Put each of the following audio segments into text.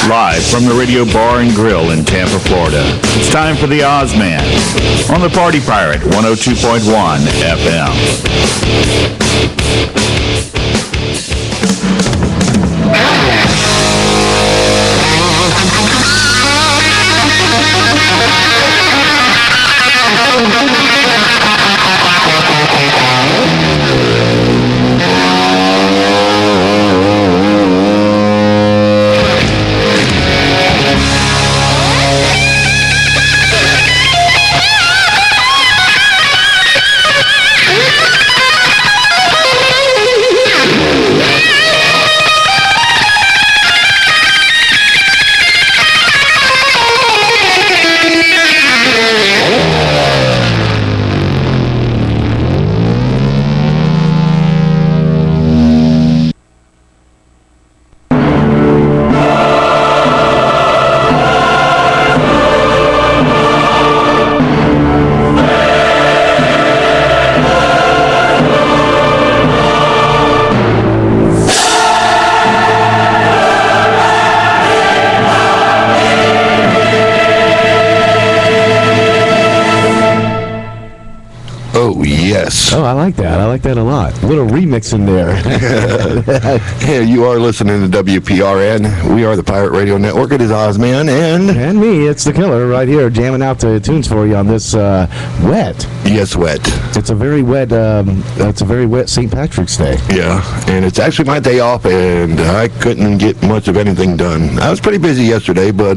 Live from the Radio Bar and Grill in Tampa, Florida. It's time for the Ozman on the Party Pirate 102.1 FM. Oh, I like that. I like that a lot. A little remix in there. Yeah, you are listening to WPRN. We are the Pirate Radio Network. It is Ozman and me. It's the Killer right here, jamming out the tunes for you on this wet. Yes, wet. It's a very wet. It's a very wet St. Patrick's Day. Yeah, and it's actually my day off, and I couldn't get much of anything done. I was pretty busy yesterday, but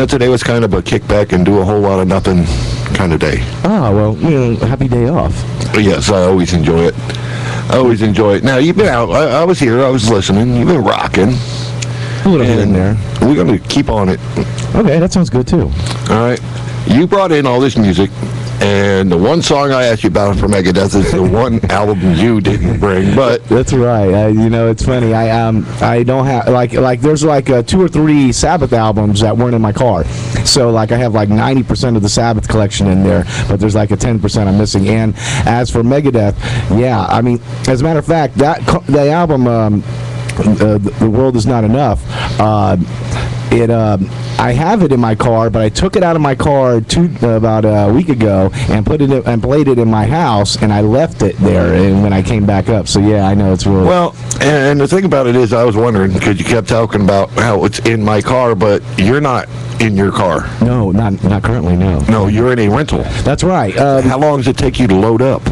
today was kind of a kick back and do a whole lot of nothing kind of day. Oh, well, happy day off. Yes, I always enjoy it. Now, you've been out. I was here. I was listening. You've been rocking. A little bit in there. We're going to keep on it. Okay, that sounds good, too. All right. You brought in all this music, and the one song I asked you about for Megadeth is the one album you didn't bring. But that's right. It's funny. I don't have like there's like 2 or 3 Sabbath albums that weren't in my car. So I have like 90% of the Sabbath collection in there, but there's like a 10% I'm missing. And as for Megadeth, yeah, I mean, as a matter of fact, the album, The World Is Not Enough. I have it in my car, but I took it out of my car about a week ago and played it in my house, and I left it there. And when I came back up, so yeah, I know it's real. Well, and the thing about it is, I was wondering because you kept talking about how it's in my car, but you're not in your car. No, not currently. No. No, you're in a rental. That's right. How long does it take you to load up?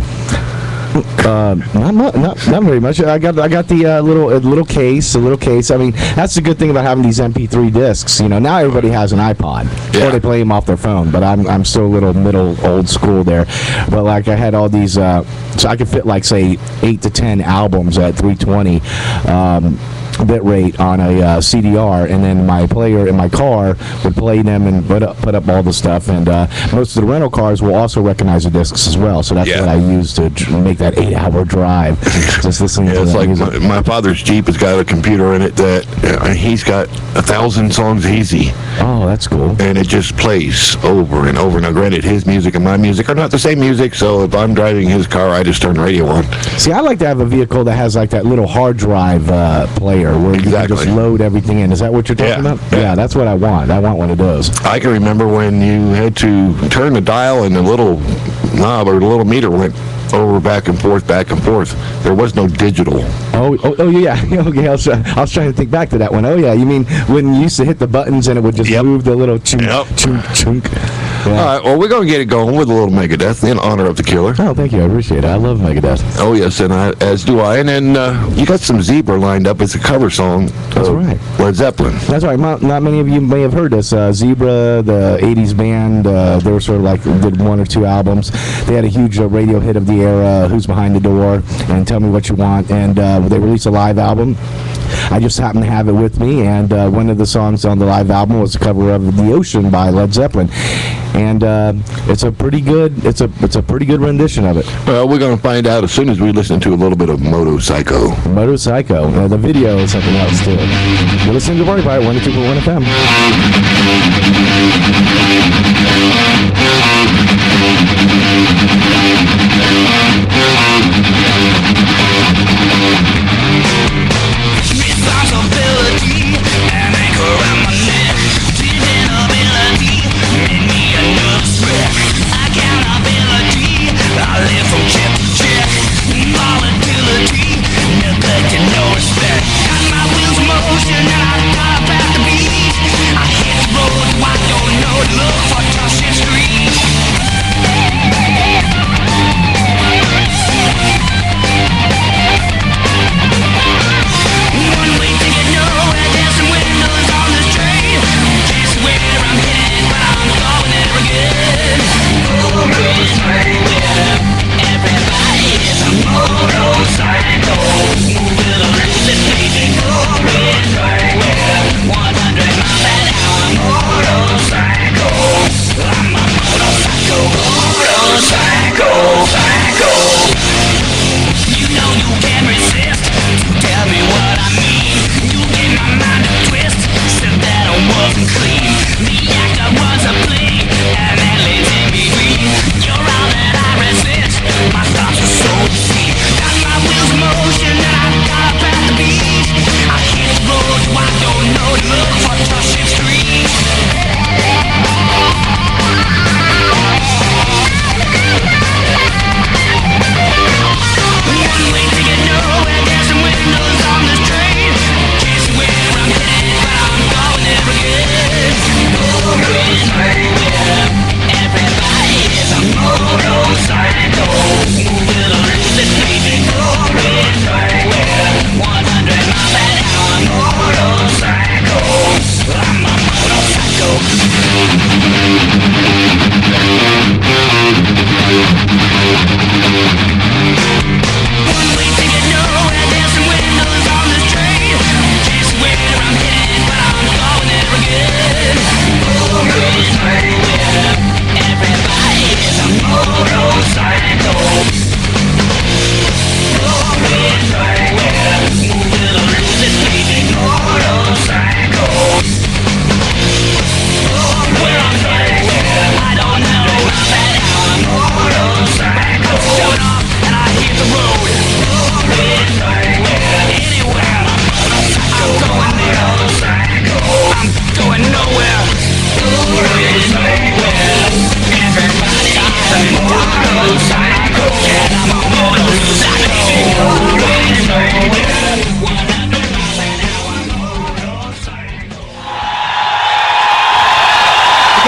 Not very much. I got the little case. I mean, that's the good thing about having these MP3 discs. Now everybody has an iPod, or they play them off their phone. But I'm still a little middle old school there. But I had all these, so I could fit say 8 to 10 albums at 320. Bit rate on a CDR, and then my player in my car would play them and put up all the stuff. And most of the rental cars will also recognize the discs as well, so that's what I use to make that 8-hour drive. Just listening to it's like my father's Jeep has got a computer in it that he's got 1,000 songs easy. Oh, that's cool. And it just plays over and over. Now, granted, his music and my music are not the same music, so if I'm driving his car, I just turn the radio on. See, I like to have a vehicle that has that little hard drive player where you can just load everything in. Is that what you're talking about? Yeah, that's what I want. I want one of those. I can remember when you had to turn the dial and the little knob or the little meter went over back and forth. There was no digital. Oh yeah. Okay, I was trying to think back to that one. Oh yeah, you mean when you used to hit the buttons and it would just move the little chunk. Yeah. All right, well, we're going to get it going with a little Megadeth in honor of the Killer. Oh, thank you. I appreciate it. I love Megadeth. Oh, yes, and as do I. And then you got some Zebra lined up. It's a cover song. That's right. Led Zeppelin. That's right. Not many of you may have heard this. Zebra, the 80s band, they were sort of did 1 or 2 albums. They had a huge radio hit of the era, Who's Behind the Door, and Tell Me What You Want. And they released a live album. I just happened to have it with me, and one of the songs on the live album was a cover of The Ocean by Led Zeppelin. And it's a pretty good rendition of it. Well, we're going to find out as soon as we listen to a little bit of Moto Psycho. Moto Psycho. The video is something else too. You're listening to Party Pirate 102.1 FM. Responsibility and anchor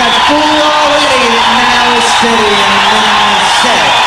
got full already, now it's steady and now it's set. 'em.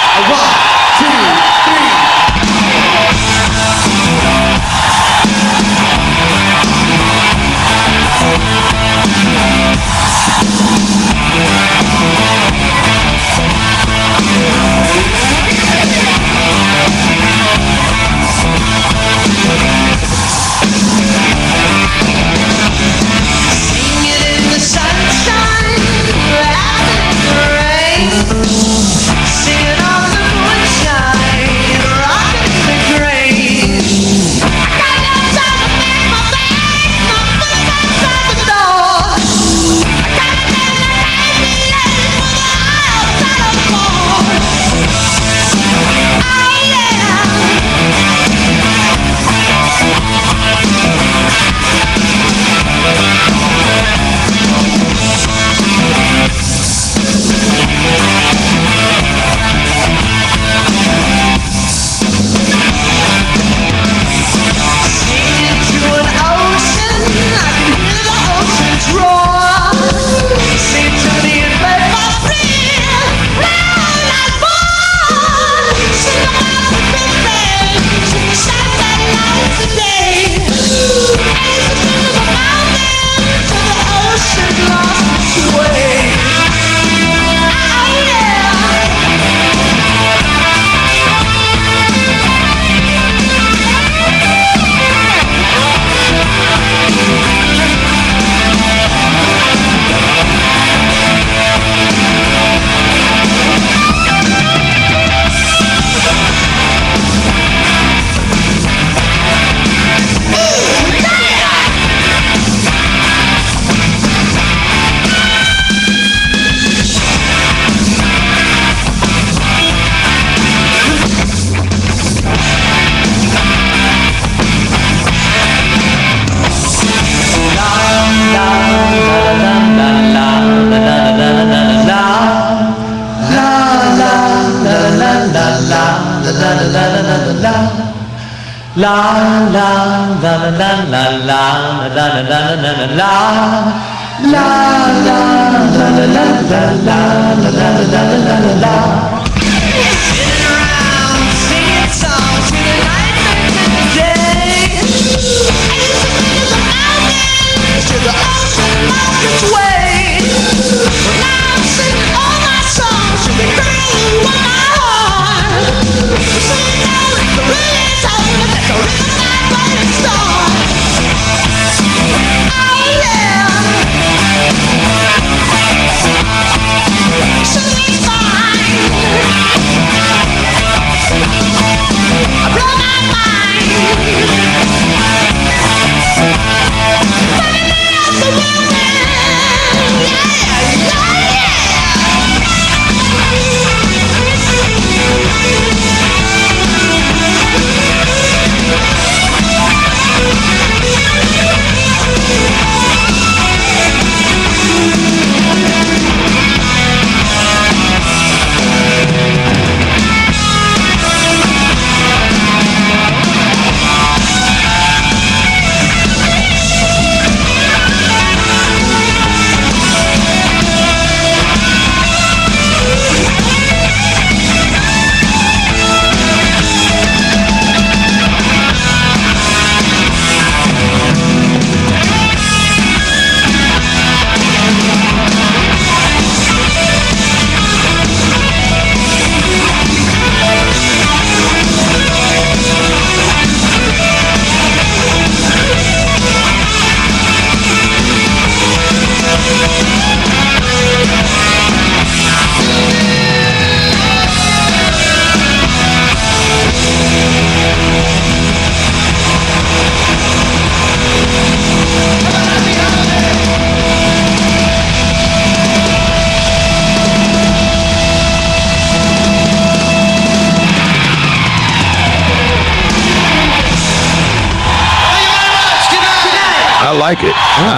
I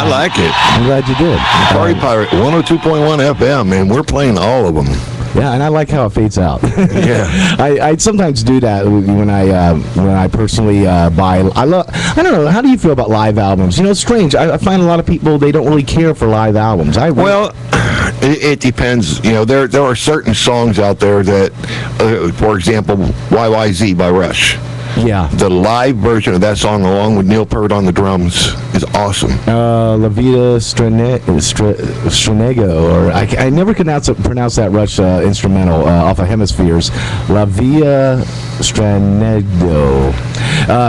like it. I'm glad you did. Party Pirate 102.1 FM, man. We're playing all of them. Yeah, and I like how it fades out. Yeah. I sometimes do that when I personally buy. I don't know. How do you feel about live albums? You know, it's strange. I find a lot of people, they don't really care for live albums. Well, It depends. You know, there are certain songs out there that, for example, YYZ by Rush. Yeah. The live version of that song, along with Neil Peart on the drums, is awesome. La Vida Stranego, or I never pronounce that Rush instrumental off of Hemispheres. La Via Stranego.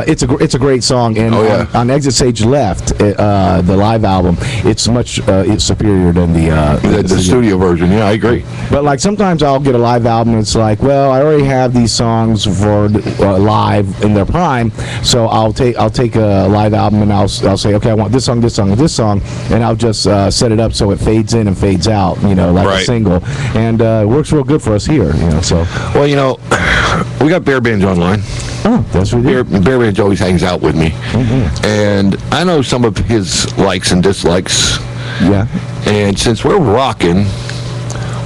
It's a great song, and on Exit Stage Left, the live album, it's much superior than the studio version. Yeah, I agree. But like sometimes I'll get a live album, and it's like, well, I already have these songs for live in their prime, so I'll take a live album and I'll say, okay, I want this song, this song, and this song, and I'll just set it up so it fades in and fades out, like a single, and it works real good for us here, So well, we got Bear Binge online. Oh, that's what we do. Bear Binge always hangs out with me, and I know some of his likes and dislikes. Yeah. And since we're rocking,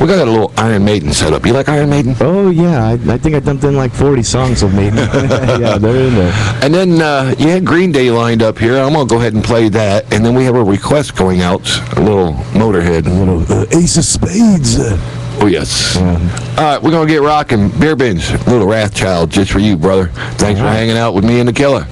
we got a little Iron Maiden set up. You like Iron Maiden? Oh, yeah. I think I dumped in like 40 songs of Maiden. Yeah, they're in there. And then you had Green Day lined up here. I'm going to go ahead and play that. And then we have a request going out, a little Motorhead. A little Ace of Spades. Oh, yes. All right, we're going to get rocking. Bear Binge, little Wrathchild, just for you, brother. Thanks for hanging out with me and the Killer.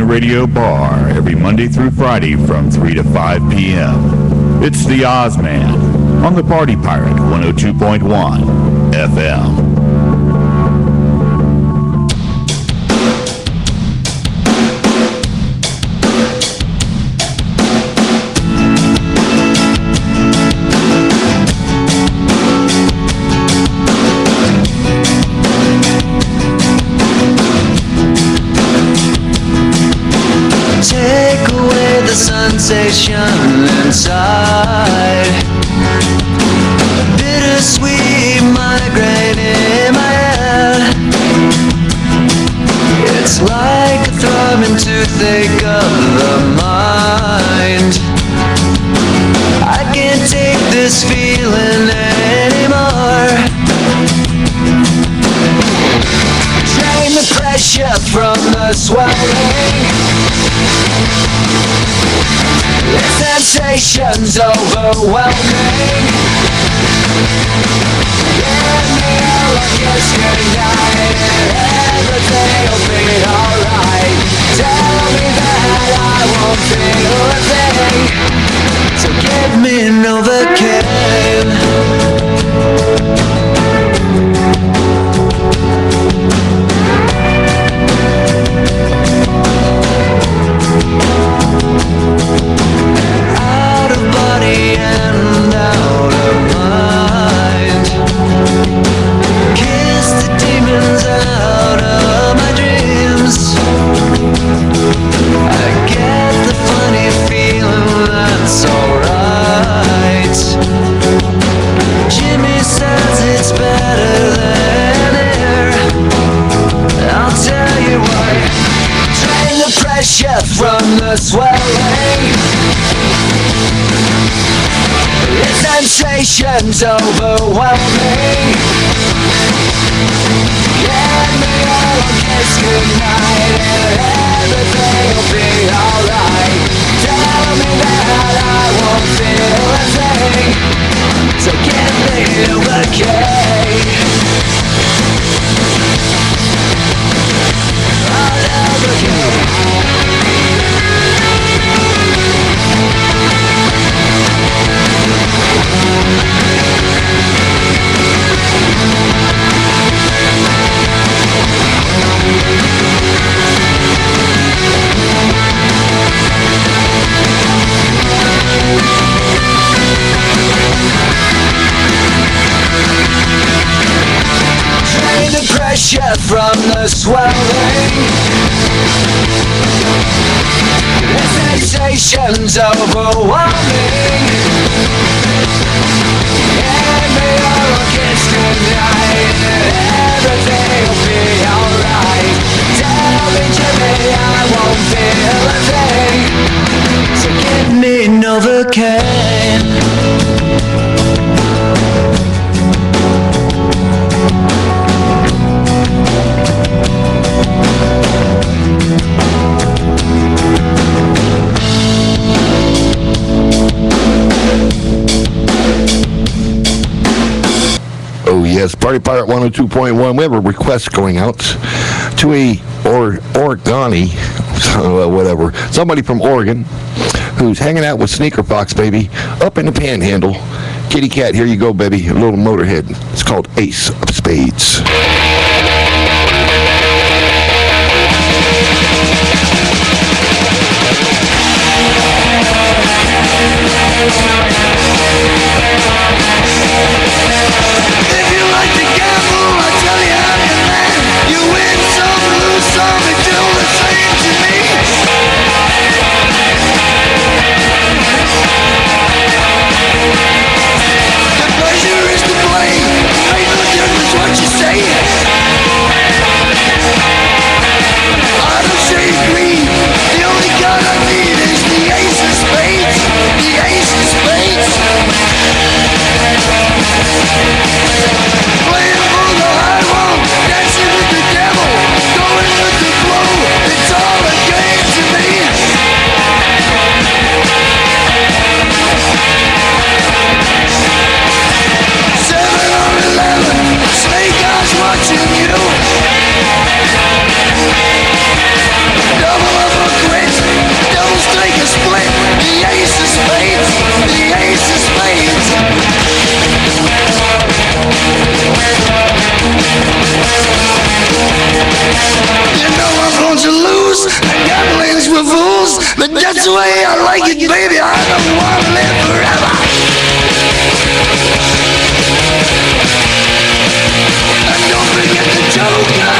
Radio Bar every Monday through Friday from 3 to 5 p.m. It's the Ozman on the Party Pirate 102.1 FM. Sensation inside, bittersweet migraine in my head. It's like numbing toothache of the mind. I can't take this feeling anymore. Drain the pressure from the swelling. The sensation's overwhelming. Give me a kiss goodnight and everything'll be alright. Tell me that I won't feel a thing. So give me Novocaine. Out of body and out of mind. Kiss the demons out of my dreams. I get the funny feeling that's alright. Jimmy says it's better than air. I'll tell you what. Drain the pressure from the swelling. The sensation's overwhelming. Give me a kiss goodnight and everything'll be alright. Tell me that I won't feel a thing. So give me Novocaine. Oh, Novocaine. Drain the pressure from the swelling. The sensation's overwhelming. Give me all a kiss goodnight and everything'll be alright. Tell me, Jimmy, I won't feel a thing. So give me Novocaine. Oh yes, Party Pirate 102.1. We have a request going out to a Oregoni, whatever, somebody from Oregon who's hanging out with Sneaker Fox, baby, up in the Panhandle. Kitty Cat, here you go, baby. A little Motorhead. It's called Ace of Spades. If you like to gamble, I'll tell you how you land. You win some, lose some, and do the same to me. The pleasure is to play. Ain't no difference what you say. I don't shade green. The only card I need is the ace of spades. The ace of spades. Playing for the high road, dancing with the devil, going with the flow. It's all a game to me. 7 or 11, snake eyes watching you. Double up or quit, doubles take a split. The ace of spades, the ace of spades. You know I'm going to lose. The gambling's for fools, but that's the way I like it, baby. I don't want to live forever. And don't forget the Joker.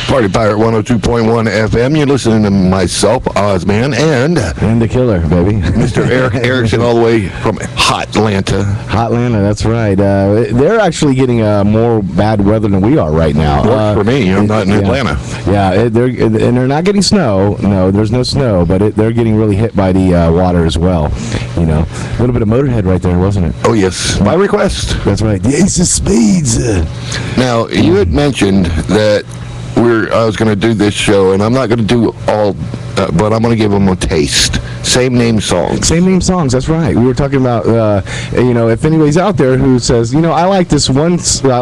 Party Pirate 102.1 FM. You're listening to myself, Ozman, and the killer, baby. Mr. Eric Erickson, all the way from Hot Atlanta. Hotlanta, that's right. They're actually getting more bad weather than we are right now. Works for me. I'm not in Atlanta. Yeah, they're not getting snow. No, there's no snow, but they're getting really hit by the water as well. You know, a little bit of Motorhead right there, wasn't it? Oh, yes. By request. That's right. The Ace of Spades. Now, you had mentioned that I was going to do this show, and I'm not going to do all, but I'm going to give them a taste. Same name songs. Same name songs. That's right. We were talking about, if anybody's out there who says, I like this one. I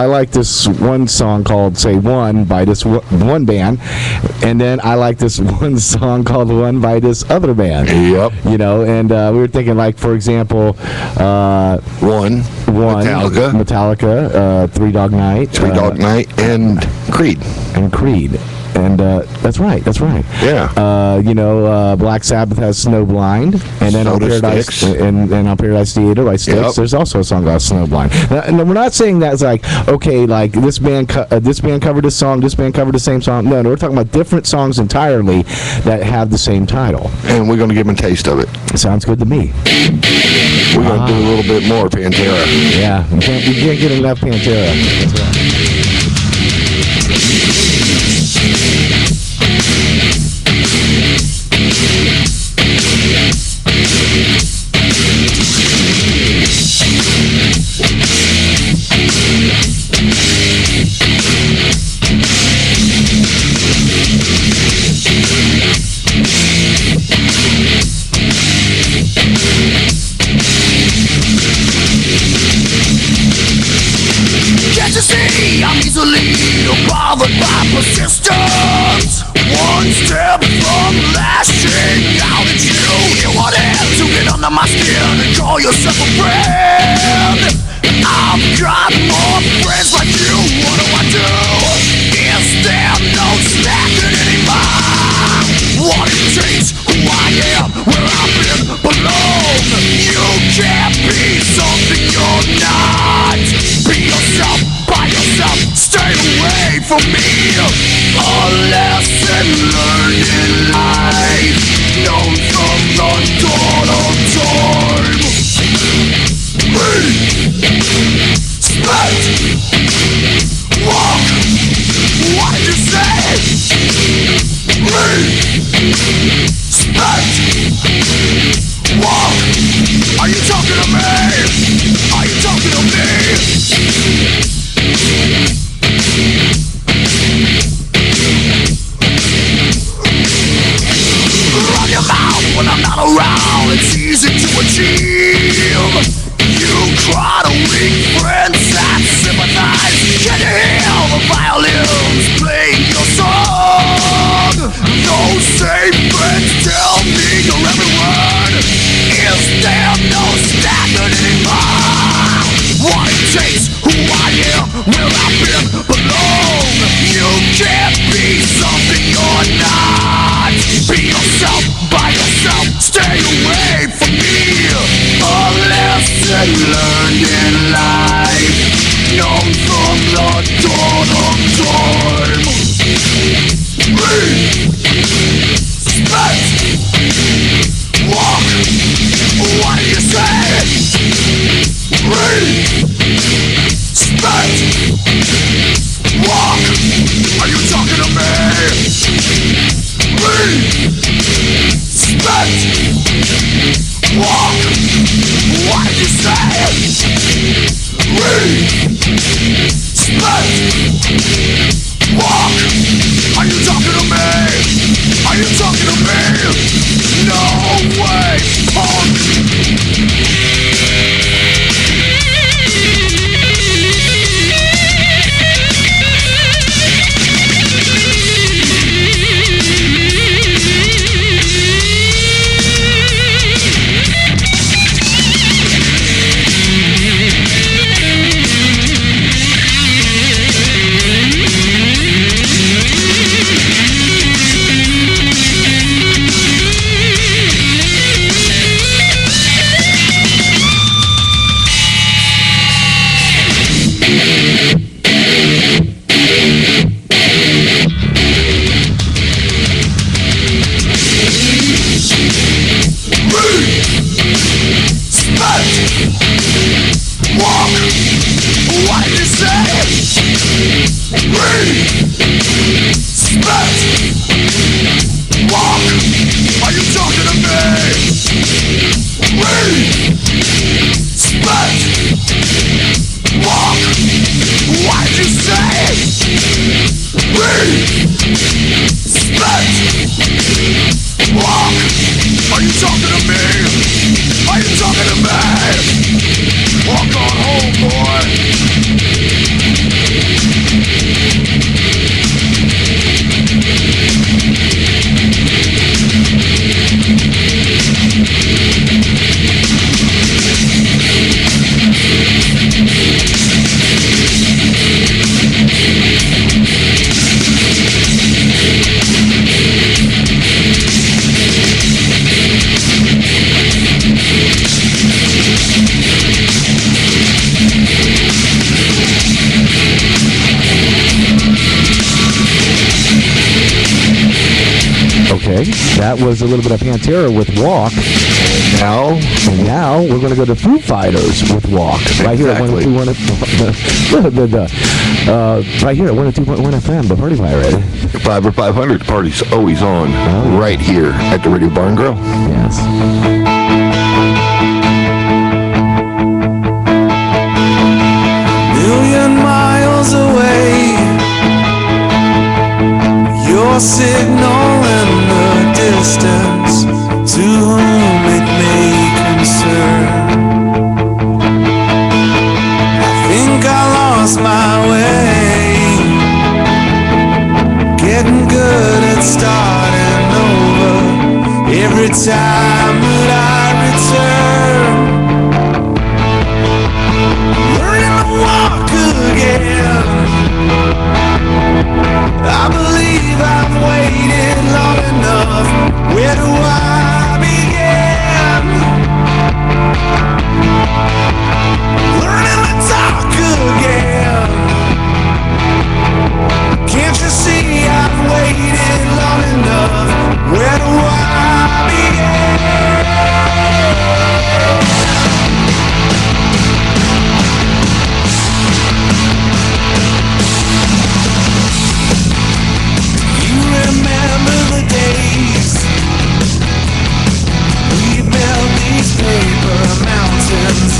like this one song called, say, "One" by this one band, and then I like this one song called "One" by this other band. Yep. And we were thinking, like, for example, One. Metallica, Three Dog Night, and Creed. And that's right. Yeah. Black Sabbath has Snowblind, and then on Soda Paradise Styx. and on Paradise Theater by Styx, Yep. there's also a song about Snowblind. And we're not saying that it's like, okay, like this band covered this song, this band covered the same song. No, we're talking about different songs entirely that have the same title. And we're going to give them a taste of it. Sounds good to me. We're going to do a little bit more Pantera. Yeah, you can't get enough Pantera. That's right. Can't you see I'm easily bothered by persistence? One step from lashing out at you. You want to get under my skin and call yourself a friend. I've got more friends like you. What do I do? Is there no slacking anymore? What it takes, who I am, where I've been, belong. You can't be something you're not. Be yourself, by yourself, stay away from me. A lesson learned in life, known from the dawn of time. Breathe, spit, walk. What did you say? Breathe, spit, walk. Are you talking to me? Are you talking to me? Run your mouth when I'm not around. It's easy to achieve. You cry to weak friends that sympathize. Can you hear the violins playing your song? Those same friends tell me you're everyone. Is there no standard anymore? What it takes, who I am, where I've been, belong. You can't be something you're not. Be yourself, by yourself, stay away from me. A lesson learned in life, known from the dawn of time. Okay, that was a little bit of Pantera with Walk. Now, And now we're going to go to Foo Fighters with Walk. Right here at Exactly. 102.1 right here at 102.1 FM, the Party Pirate. 5 or 500, the party's always on right here at the Radio Bar and Grill. Yes. Million miles away, your signal in the distance, to whom it may concern. I think I lost my way, getting good at starting over every time that I return. Learning to walk again. I believe I've waited long enough. Where do I begin? Learning to talk again. Can't you see I've waited long enough? Where do I begin? You remember the days we built these paper mountains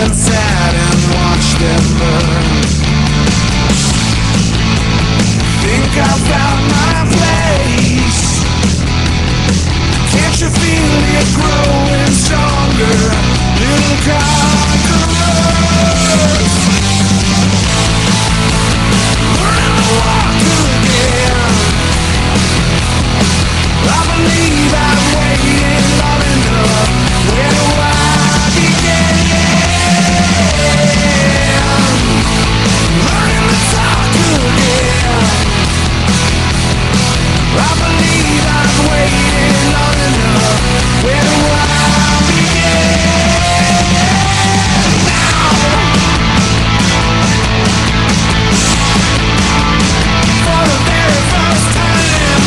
and sat and watched them burn. Think I found my place. Can't you feel it growing stronger, little conquerors? Learning to walk again. I believe I've waited long enough. Where do I begin? Learning to talk again. I believe I've waited long enough. Where do I begin? Now, for the very first time,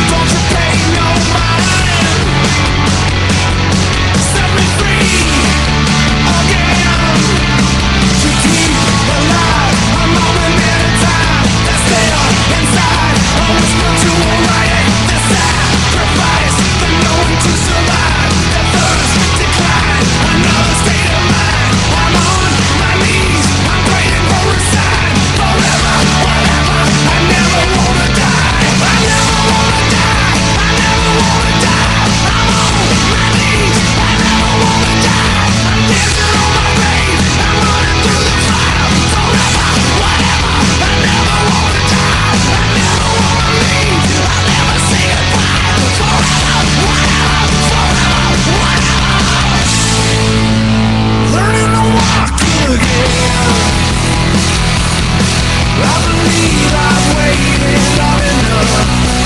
don't you pay no mind. Set me free again. To keep alive a moment at a time. That's still inside. Always want to arrive. The sacrifice, the knowing to survive. The first decline, another state of mind. I'm on my knees. I'm praying for a sign. Forever, whatever. I never wanna die. I never wanna die. I never wanna die. I'm on my knees. I never wanna die. I'm dancing on my grave. I'm running through the fire. Forever, whatever. I never wanna die. I never wanna leave. I'll never say goodbye. Forever, whatever. Forever, whatever. Learning to walk again. I believe I've waited long enough.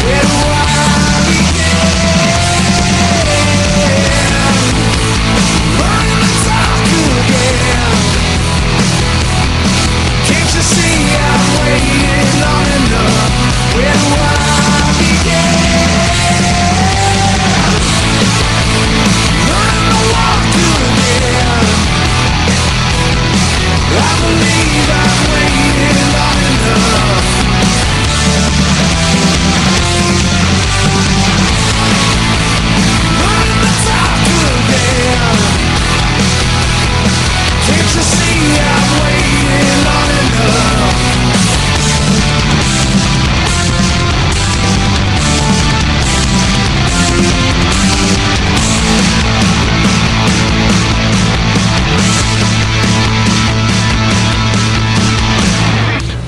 Where do I begin? Learning to talk again. Can't you see I've waited long enough? Where do I begin? Learning to walk again. I believe I've waited long enough. Learning to talk again. Can't you see I've waited long enough?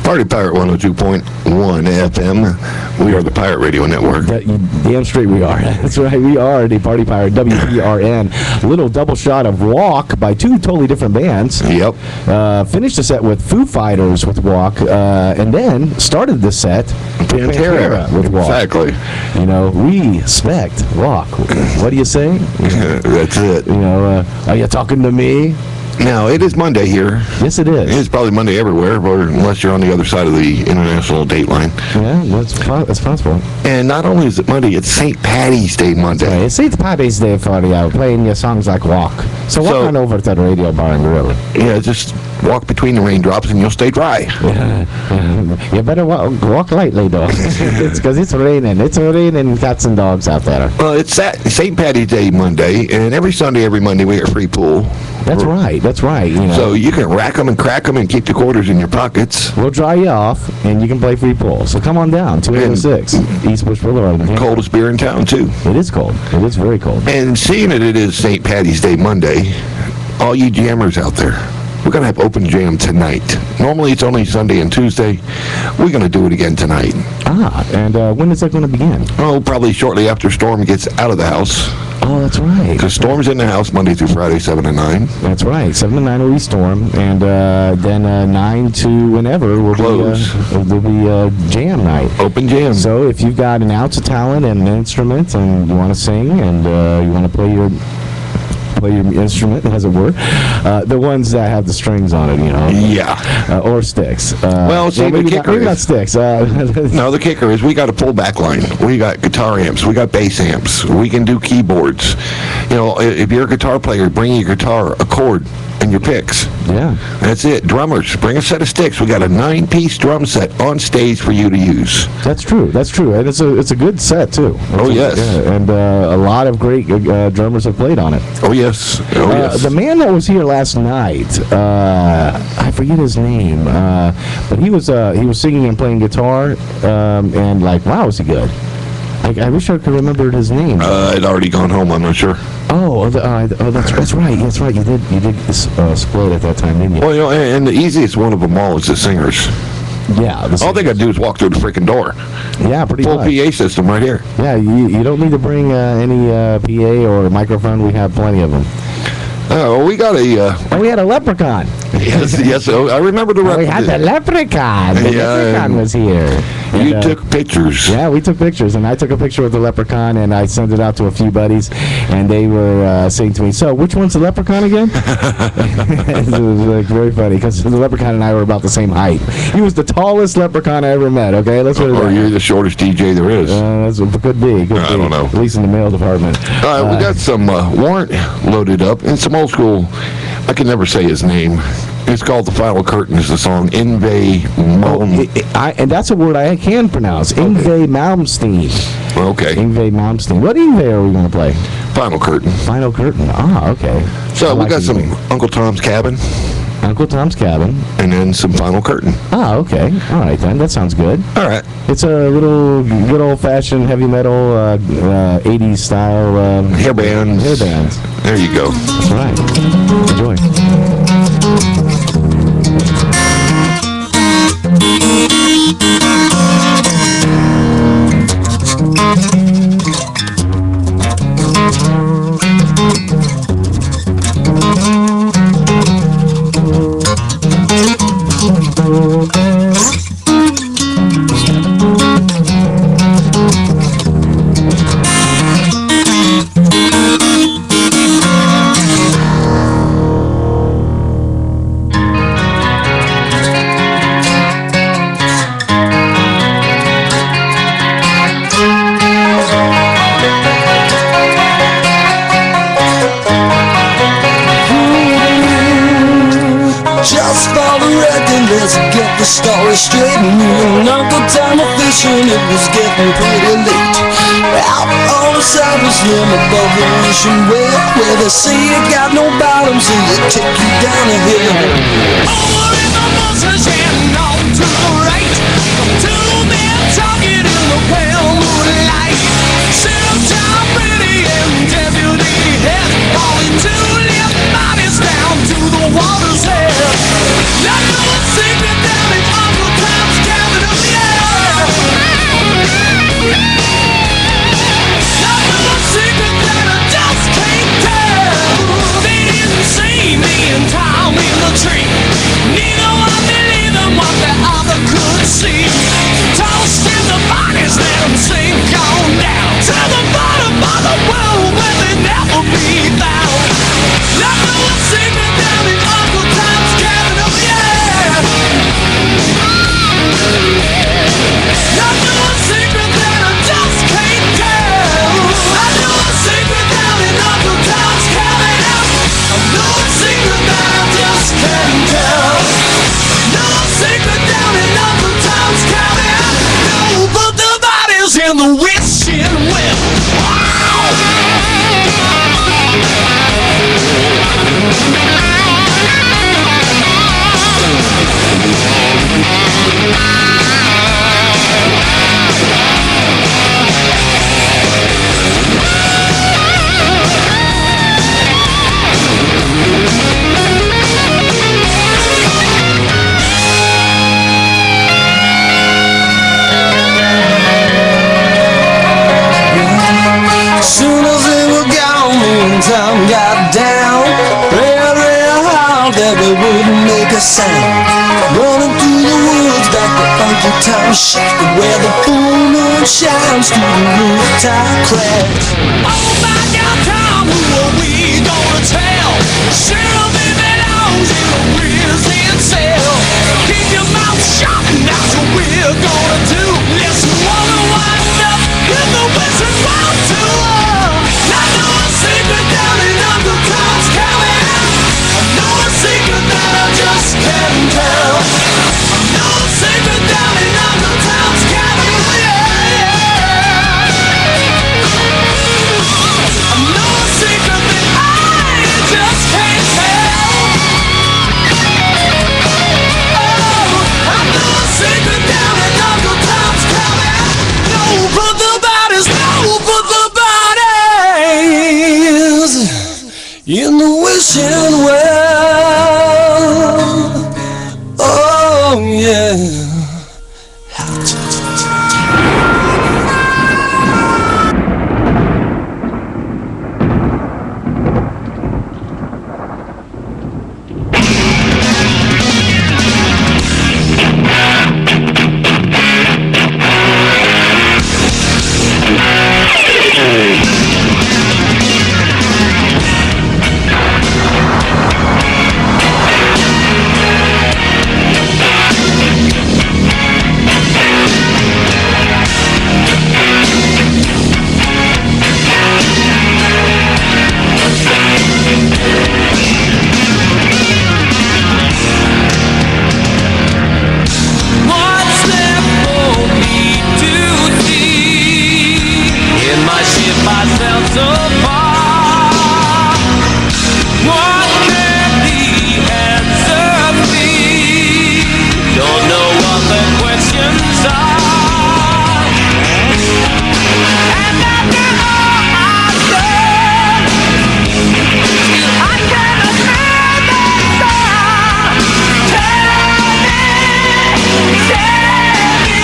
Party Pirate 102.1 FM. We are the Pirate Radio Network. Damn straight we are. That's right. We are the Party Pirate, WPRN. Little double shot of Walk by two totally different bands. Yep. Finished the set with Foo Fighters with Walk, and then started the set with Pantera with Walk. Exactly. You know, respect Walk. What do you say? That's it. You know, are you talking to me? Now, it is Monday here. Yes, it is. It's probably Monday everywhere, or unless you're on the other side of the international date line. Yeah, that's possible. And not only is it Monday, it's St. Patty's Day Monday. Right, it's St. Patty's Day for you, playing your songs like Walk. So walk on over to the radio bar and grill. Yeah, just walk between the raindrops and you'll stay dry. You better walk lightly, though. It's because it's raining. It's raining cats and dogs out there. Well, it's St. Patty's Day Monday, and every Sunday, every Monday, we get free pool. That's right. That's right. You know. So you can rack them and crack them and keep the quarters in your pockets. We'll dry you off, and you can play free pool. So come on down, 206 East Bush Boulevard. Coldest beer in town, too. It is cold. It is very cold. And seeing that it is St. Patty's Day Monday, all you jammers out there, we're going to have open jam tonight. Normally it's only Sunday and Tuesday. We're going to do it again tonight. And when is that going to begin? Oh, probably shortly after Storm gets out of the house. Oh, that's right. Because Storm's in the house Monday through Friday, 7 to 9. That's right. 7 to 9 will be Storm, and then 9 to whenever will be jam night. Open jam. So if you've got an ounce of talent and an instrument, and you want to sing, and you want to play your instrument, as it were, the ones that have the strings on it, you know. Yeah. Or sticks. Well, see, the kicker maybe not is... sticks. No, the kicker is we got a full back line. We got guitar amps. We got bass amps. We can do keyboards. You know, if you're a guitar player, bring your guitar, a cord, and your picks. Yeah. That's it. Drummers, bring a set of sticks. We got a 9-piece drum set on stage for you to use. That's true. That's true. And it's a good set, too. Yes. Yeah, and a lot of great drummers have played on it. Oh, yes. Oh, yes. The man that was here last night, I forget his name, but he was singing and playing guitar, and like, wow, was he good. I wish I could remember his name. I'd already gone home. I'm not sure. That's right. That's right. You did split at that time, didn't you? Well, you know, and the easiest one of them all is the singers. Yeah. All they got to do is walk through the freaking door. Yeah, pretty Full much. PA system right here. Yeah, you don't need to bring any PA or microphone. We have plenty of them. We got a... we had a leprechaun. Yes. I remember the... We had the leprechaun. The leprechaun was here. You And, took pictures. Yeah, we took pictures, and I took a picture with the leprechaun, and I sent it out to a few buddies, and they were saying to me, "So, which one's the leprechaun again?" It was like very funny because the leprechaun and I were about the same height. He was the tallest leprechaun I ever met. Okay, let's put it Or that you're way. the shortest DJ there is. Could be. I don't know. At least in the male department. All right, we got some Warrant loaded up and some old school. I can never say his name. It's called The Final Curtain is the song. Ingve Malm. And that's a word I can pronounce. Ingve Malmsteen. Okay. Ingve Malmsteen. What Ingve are we going to play? Final Curtain. Final Curtain. Okay. So I we like got some Ingve. Uncle Tom's Cabin Uncle Tom's Cabin. and then some Final Curtain. Okay. All right, then. That sounds good. All right. It's a little good old-fashioned heavy metal, 80s style... Hair bands. Hair bands. There you go. That's right. Enjoy. Just for the record, let's get the story straight. Me and Uncle Tom were fishing, it was getting pretty late. Out on the Cypress Rim above the ocean well, where they say you got no bottom, so they take you down a hill. Over in the bushes and on to the right, two men talking in the pale moonlight. Sit up top, pretty and deputy head, falling two limp bodies down to the water's edge. Not no secret that it's Uncle Tom's Cabin up the air. Not no secret that I just can't tell. They didn't see me and Tom in the tree. Neither one believed in what the other could see. Tossed in the in the wishing well. Soon as they were gone, me and Tom got down. Real, real hard that we wouldn't make a sound. Running through the woods back to Uncle Tom's shack, where the full moon shines through the rooftop cracks. Oh my God, Tom, who are we gonna tell? Surely belongs in a prison cell. Keep your mouth shut, and that's what we're gonna do. Listen, wanna wind up in the wizard world too. I know a secret down in Uncle Tom's cabin. I know a secret that I just can't tell. I know a secret down in Uncle Tom's cabin. Yeah. I know a secret that I just can't tell. Oh, I know a secret down in Uncle Tom's cabin. No for the bodies, no for the bodies in the wishing well. Oh yeah. What's there for me to see? In my ship I sail so far. What can the answer be? Don't know what the questions are. And after all I've done, I cannot hear the sound. Tell me,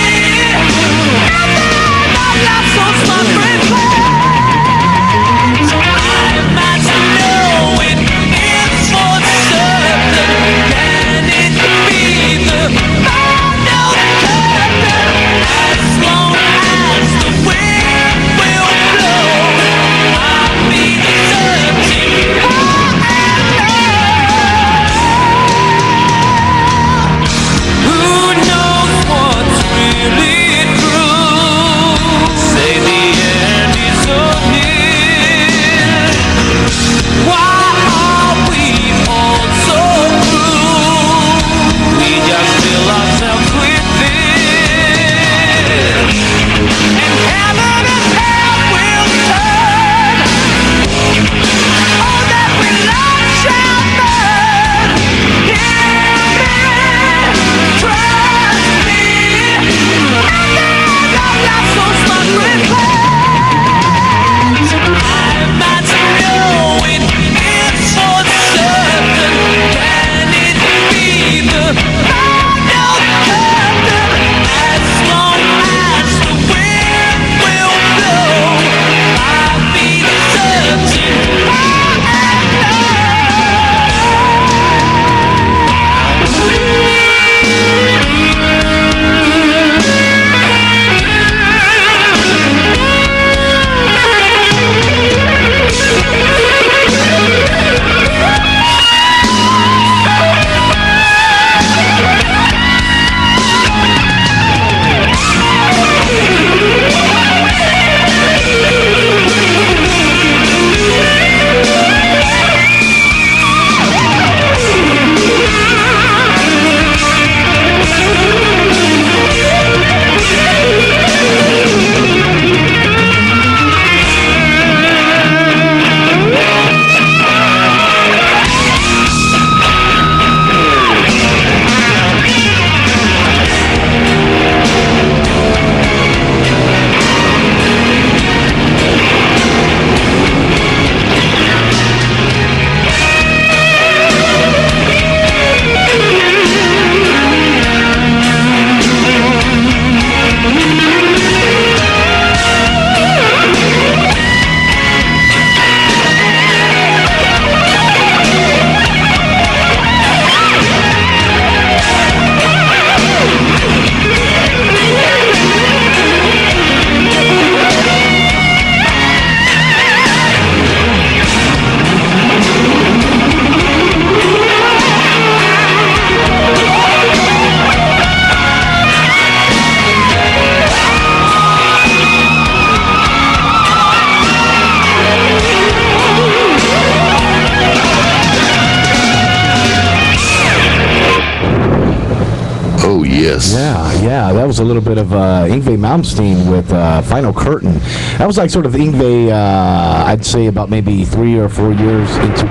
was a little bit of Yngwie Malmsteen with Final Curtain. That was like sort of Yngwie, I'd say about maybe 3 or 4 years into...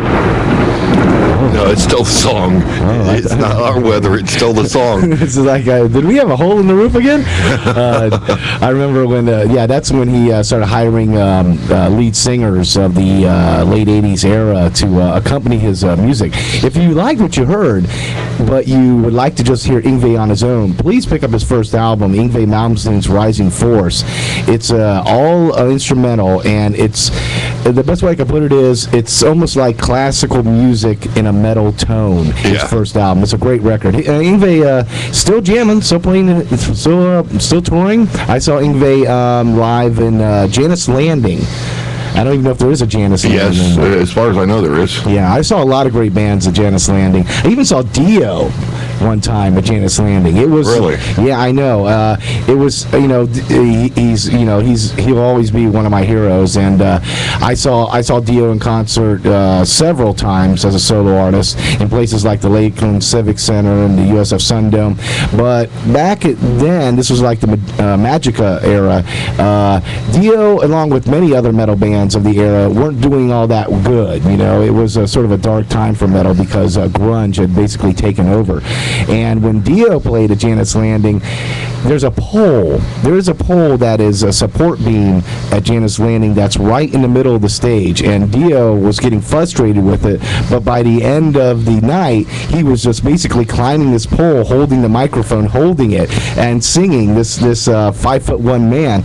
No, it's still the song. It's not our weather. It's still the song. It's like, did we have a hole in the roof again? I remember when, that's when he started hiring lead singers of the late 80s era to accompany his music. If you liked what you heard, but you would like to just hear Yngwie on his own, please pick up his first album, Yngwie Malmsteen's Rising Force. It's all instrumental, and it's, the best way I can put it is, it's almost like classical music in a metal tone. His Yeah. first album. It's a great record. Yngwie still jamming, still playing, still touring. I saw Yngwie live in Janus Landing. I don't even know if there is a Janus Landing. Yes, as far as I know, there is. Yeah, I saw a lot of great bands at Janus Landing. I even saw Dio one time at Janus Landing. It was Really? Yeah, I know. It was he'll always be one of my heroes. And I saw Dio in concert several times as a solo artist in places like the Lakeland Civic Center and the USF Sundome. But back then, this was like the Magica era. Dio, along with many other metal bands of the era, weren't doing all that good. It was sort of a dark time for metal because grunge had basically taken over. And when Dio played at Janus Landing, there's a pole. There is a pole that is a support beam at Janus Landing that's right in the middle of the stage. And Dio was getting frustrated with it, but by the end of the night, he was just basically climbing this pole, holding the microphone, holding it, and singing this 5'1" man,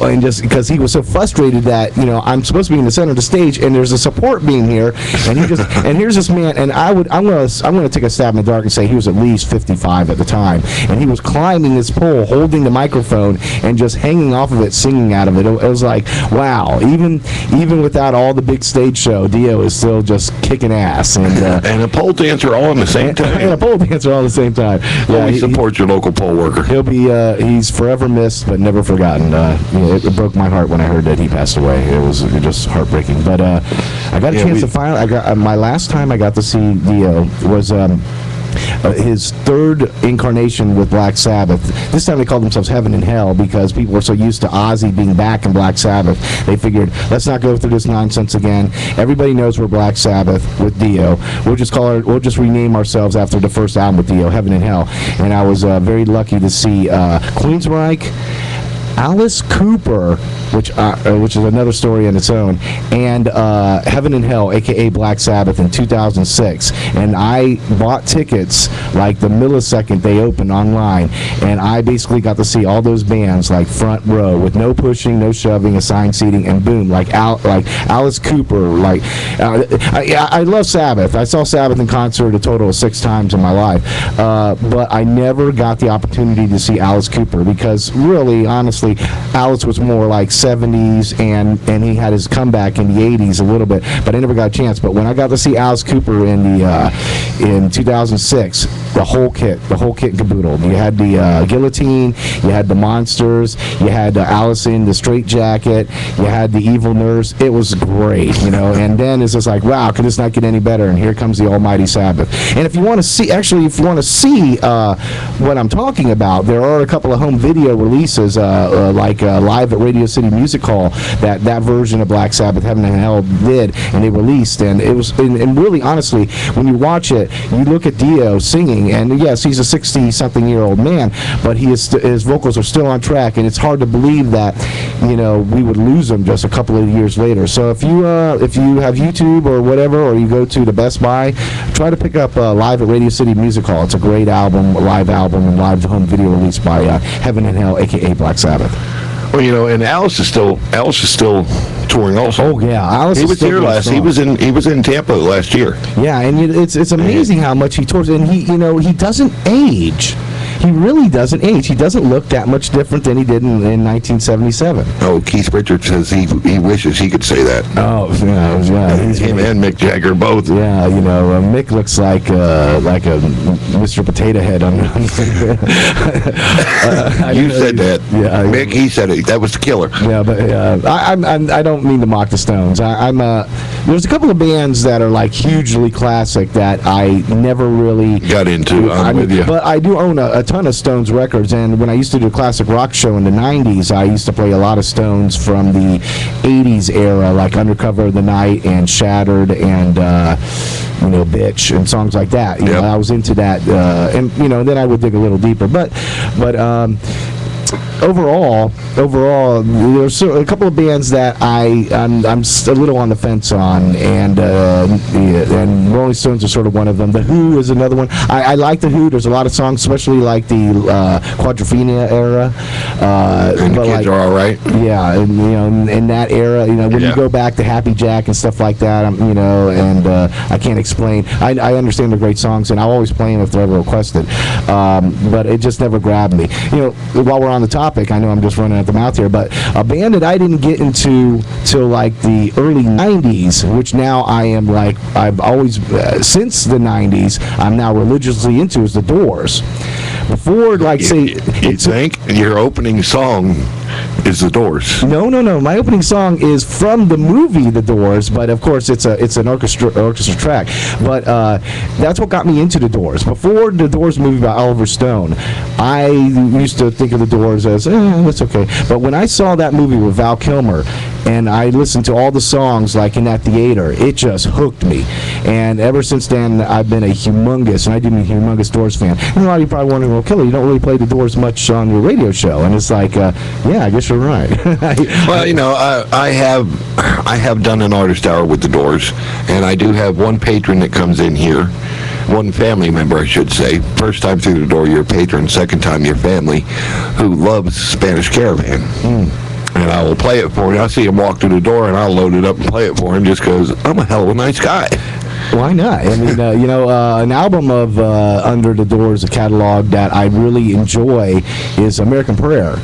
and just because he was so frustrated that I'm supposed to be in the center of the stage, and there's a support beam here, and he just and here's this man, and I'm gonna take a stab in the dark and say he was at least 55 at the time, and he was climbing this pole, holding the microphone, and just hanging off of it, singing out of it. It was like, wow, even without all the big stage show, Dio is still just kicking ass, and And a pole dancer all in the same time. and a pole dancer all at the same time. Always support your local pole worker. He'll be he's forever missed but never forgotten. It broke my heart when I heard that he passed away. It was just heartbreaking. But I got a chance to finally. I got my last time I got to see Dio was his third incarnation with Black Sabbath. This time they called themselves Heaven and Hell because people were so used to Ozzy being back in Black Sabbath. They figured, let's not go through this nonsense again. Everybody knows we're Black Sabbath with Dio. We'll just rename ourselves after the first album with Dio, Heaven and Hell. And I was very lucky to see Queensryche, Alice Cooper, which is another story in its own, and Heaven and Hell, aka Black Sabbath, in 2006. And I bought tickets like the millisecond they opened online, and I basically got to see all those bands like front row with no pushing, no shoving, assigned seating, and boom, like Alice Cooper. I love Sabbath. I saw Sabbath in concert a total of 6 times in my life, but I never got the opportunity to see Alice Cooper because really, honestly, Alice was more like 70s, and he had his comeback in the 80s a little bit, but I never got a chance. But when I got to see Alice Cooper in 2006, the whole kit and caboodle. You had the Guillotine, you had the Monsters, you had Allison, the Straight Jacket, you had the Evil Nurse. It was great, and then it's just like, wow, could this not get any better? And here comes the almighty Sabbath. And if you want to see what I'm talking about, there are a couple of home video releases live at Radio City Music Hall that version of Black Sabbath, Heaven and Hell, did, and they released, and it was, and really, honestly, when you watch it, you look at Dio singing, and yes, he's a 60-something-year-old man, but his vocals are still on track, and it's hard to believe that, we would lose him just a couple of years later. So if you have YouTube or whatever, or you go to the Best Buy, try to pick up Live at Radio City Music Hall. It's a great album, live home video release by Heaven and Hell, aka Black Sabbath. Well, and Alice is still touring also. Oh yeah, Alice. He was here last. He was in Tampa last year. Yeah, and it's amazing how much he tours, and he doesn't age. He really doesn't age. He doesn't look that much different than he did in 1977. Oh, Keith Richards says he wishes he could say that. Oh, yeah. Him and Mick Jagger both. Yeah, Mick looks like a Mr. Potato Head. You said that. Yeah, Mick, he said it. That was the killer. Yeah, but I don't mean to mock the Stones. I'm there's a couple of bands that are like hugely classic that I never really Got into. I'm with you. But I do own a ton of Stones records, and when I used to do a classic rock show in the 90s, I used to play a lot of Stones from the 80s era, like Undercover of the Night and Shattered and Bitch and songs like that. You know, I was into that, and then I would dig a little deeper. But overall, there's a couple of bands that I'm a little on the fence on, and Rolling Stones are sort of one of them. The Who is another one. I like the Who. There's a lot of songs, especially like the Quadrophenia era. And the kids are all right. Yeah, and, in that era, when you go back to Happy Jack and stuff like that, and I can't explain. I understand they're great songs, and I'll always play them if they're ever requested. But it just never grabbed me. While we're on the topic, I know I'm just running at the mouth here, but a band that I didn't get into till like the early 90s, which now I am like, I've always, since the 90s, I'm now religiously into, is The Doors. Before, like, say... You think your opening song is The Doors? No. My opening song is from the movie The Doors, but of course it's an orchestra track. But that's what got me into The Doors. Before the Doors movie by Oliver Stone, I used to think of The Doors as, that's okay. But when I saw that movie with Val Kilmer, and I listened to all the songs like in that theater, it just hooked me. And ever since then, I've been a humongous, and I do mean humongous Doors fan. And a lot of you probably wondering, well, Killer, you don't really play the Doors much on your radio show. And it's like, yeah, I guess you're right. Well, I have done an artist hour with the Doors, and I do have one patron that comes in here, one family member, I should say. First time through the door, you're a patron. Second time, your family, who loves Spanish Caravan. And I will play it for him. I'll see him walk through the door, and I'll load it up and play it for him just because I'm a hell of a nice guy. Why not? I mean, an album of Under the Doors, a catalog that I really enjoy, is American Prayer.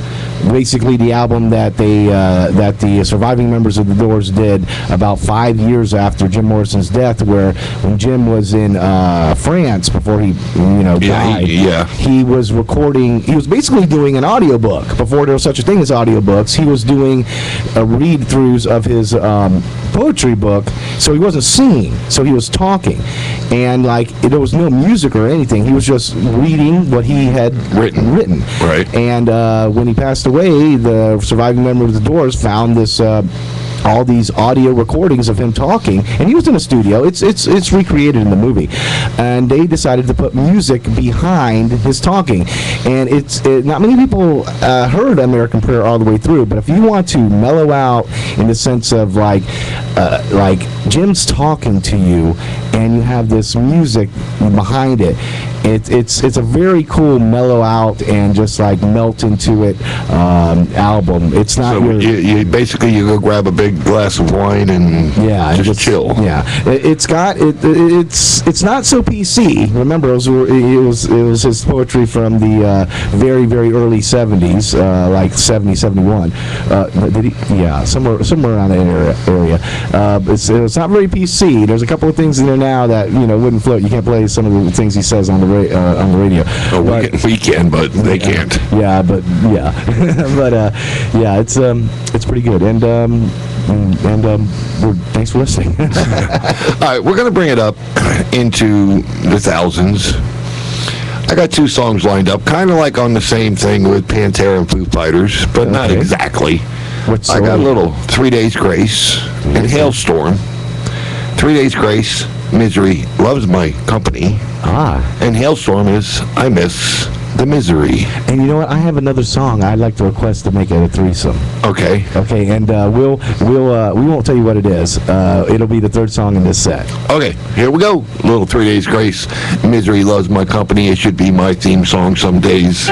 Basically, the album that the surviving members of the Doors did about 5 years after Jim Morrison's death, where when Jim was in France before he died, he was recording. He was basically doing an audiobook before there was such a thing as audiobooks. He was doing read-throughs of his poetry book, so he wasn't singing, so he was talking, and there was no music or anything. He was just reading what he had written. Right. And when he passed away, the surviving member of the Doors found this all these audio recordings of him talking, and he was in a studio. It's recreated in the movie, and they decided to put music behind his talking, and not many people heard American Prayer all the way through. But if you want to mellow out in the sense of like Jim's talking to you, and you have this music behind it, it's a very cool mellow out and just like melt into it album. It's not so really, you basically you go grab a big glass of wine and just chill. Yeah, it's not so PC. Remember, it was his poetry from the very very early 70s, like 70, 71. Somewhere around that area. It's not very PC. There's a couple of things in there now that wouldn't float. You can't play some of the things he says on the radio. Oh, we can, but they can't. Yeah, but it's pretty good. And thanks for listening. All right, we're going to bring it up into the thousands. I got two songs lined up, kind of like on the same thing with Pantera and Foo Fighters, but not exactly. I got a little 3 Days Grace and Hailstorm. 3 Days Grace, Misery Loves My Company. And Hailstorm is I Miss the Misery. And you know what? I have another song I'd like to request to make it a threesome. Okay. Okay, and we won't tell you what it is. It'll be the third song in this set. Okay, here we go. Little 3 Days Grace, Misery Loves My Company. It should be my theme song some days.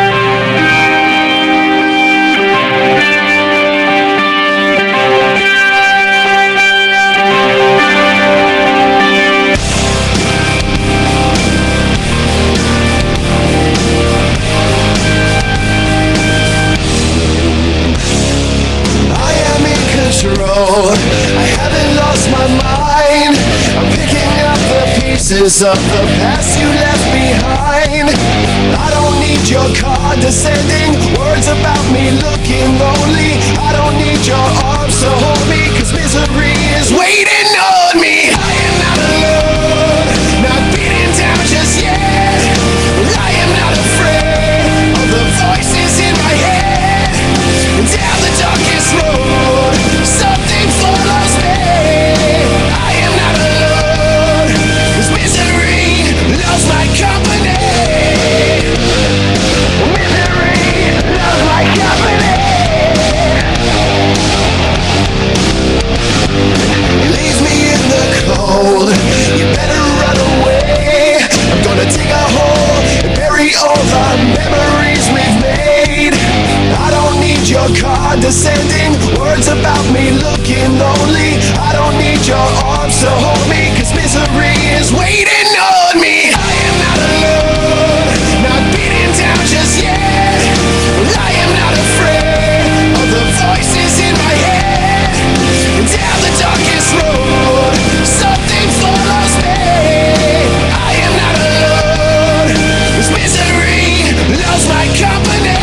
I haven't lost my mind. I'm picking up the pieces of the past you left behind. I don't need your condescending words about me looking lonely. I don't need your arms to hold me, 'cause misery is waiting on me. sending words about me looking lonely. I don't need your arms to hold me, 'cause misery is waiting on me. I am not alone, not beaten down just yet. I am not afraid of the voices in my head. And down the darkest road, something follows me. I am not alone, 'cause misery loves my company.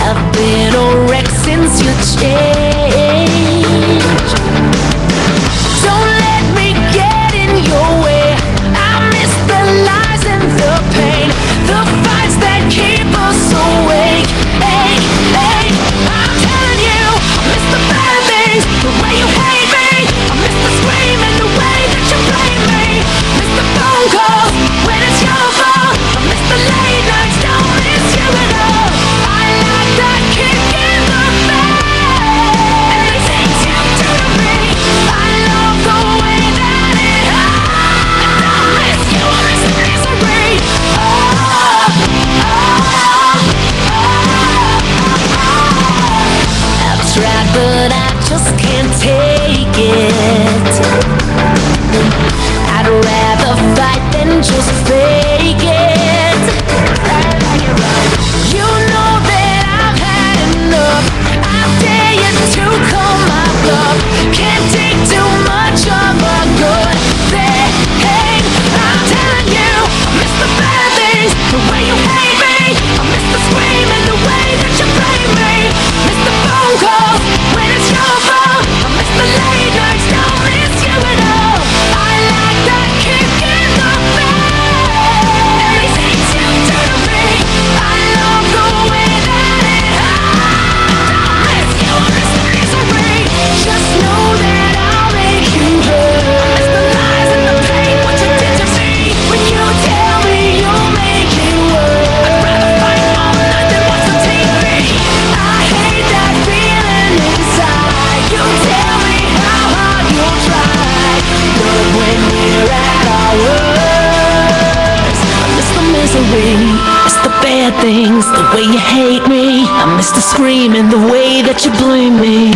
I've been a wreck since you changed. Don't let me get in your way. I miss the lies and the pain, the fights that keep us awake. Hey, hey, I'm telling you, I miss the bad things, the way you hate me. I miss the scream and the way that you blame me. Miss the phone calls when it's your fault. I miss the late nights, don't miss you at all. I like that kick in the face. Everything you do to me, I love the way that it hurts. I miss you, I miss the misery. I've tried, but I just can't take it. I'd rather fight than just fake it. You know that I've had enough. I dare you to call my bluff. Can't take too much of a good thing. I'm telling you, I miss the bad things, the way you hate me. I miss the scream and the way that you blame me. Miss the phone calls when it's your fault. I miss the late nights, don't miss you at all. I like that kick in the face. Everything you do to me, I love the way that it hurts. I miss you, I miss the misery. Just know that I'll make you hurt. I miss the lies and the pain, what you did to me. When you tell me you'll make it work, I'd rather fight all night than watch the TV. I hate that feeling inside. You tell me how hard you'll try, but when we're at our worst, I miss the misery, miss the bad things, the way you hate me. I miss the scream and the way that you blame me.